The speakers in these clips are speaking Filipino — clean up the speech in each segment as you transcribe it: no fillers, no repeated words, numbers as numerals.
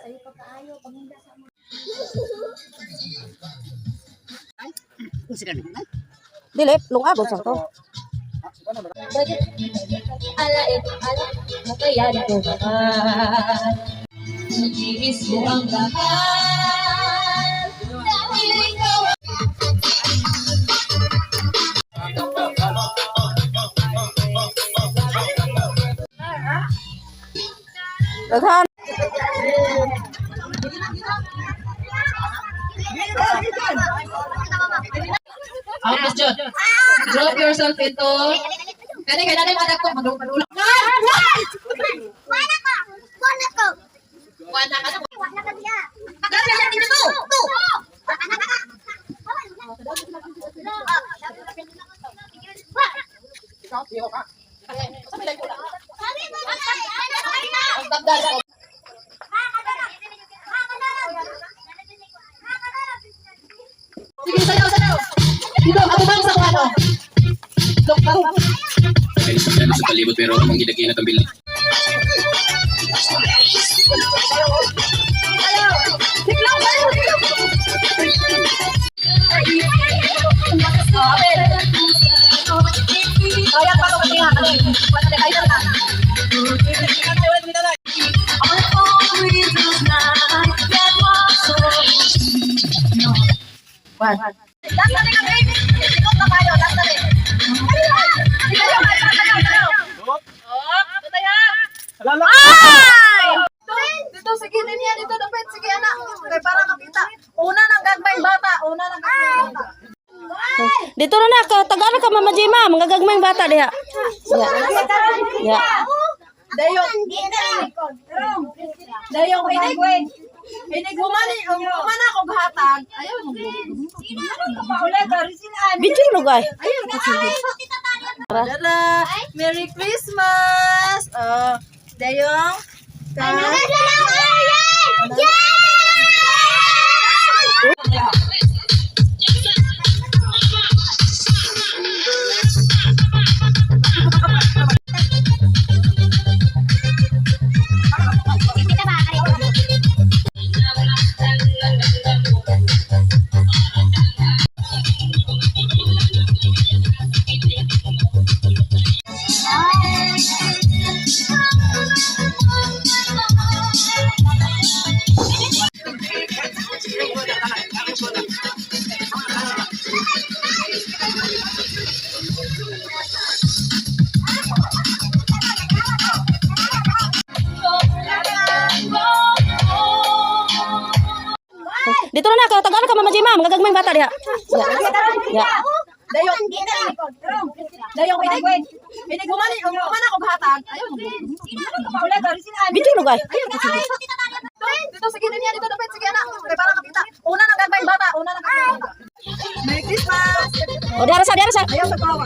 Sayo pa kaayo, paminda sa mo. Dilip, lungabot sa to. Ala, makayan ko naman. Nag-iis mo ang bahal. Dahil ikaw Daghan. Miss Jod, drop yourself into. Pwede kayo natin anak ko, mag-ulak. Wala ka siya. Gano'n siya dito to. Sige, sayaw. Dito, atubang sa kuha ko. Doktor. Ay, sa palibot pero ang ginaginat ang building. Dito, sige din yan. Dito, dapat. Sige, anak. Okay, para makita. Una ng gagmay bata. Dito na tagara ka Mama Jima, magagagmayng bata diha. Ya. Dayong inig humani ako hatag. Ayaw mo. Video lugay. Dala, Merry Christmas. Dayong. Dito na tagara ka Mama Jima, magagagmayng bata diha. Ya. Dayong inig humani ako hatag. Ayaw mo. Video lugay. Dito, sige din yan. Dito, dapat. Sige, anak. Okay, para makita. Una ng gagmay bata. Merry Christmas. O diara sa. Ayaw sa bawa.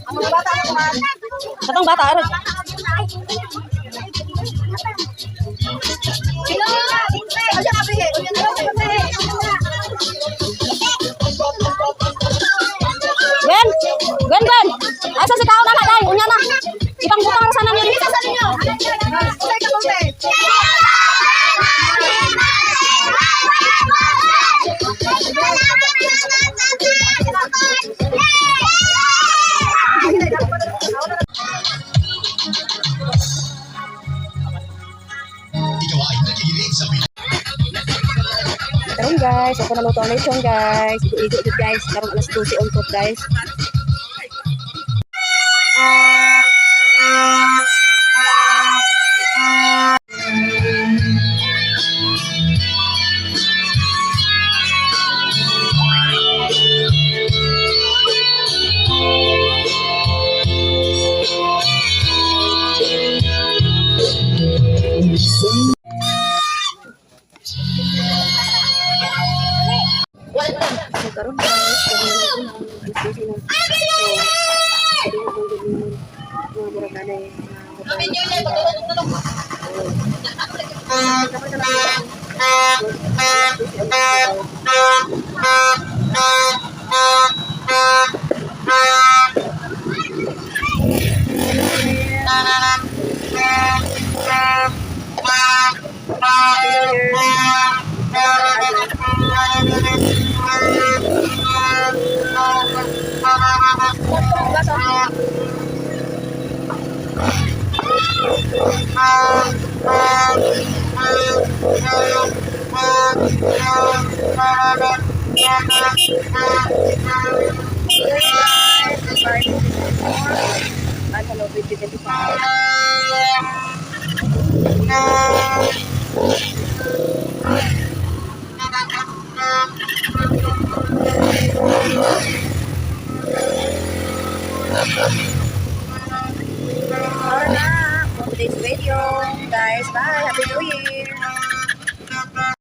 Ang mga bata naman. Katong bata ara. Gwen. Asa si tao na dai, unya na. Ibang butang sana niyo. Isa sa ninyo. Kulay ka kumpe. Karon guys, ako na luto ang lechon guys. Igo guys, karon alas 12 on top guys. ano eh. Happy New Year, pagtulog. Hello, 2025. For today's video, guys, bye. Happy New Year.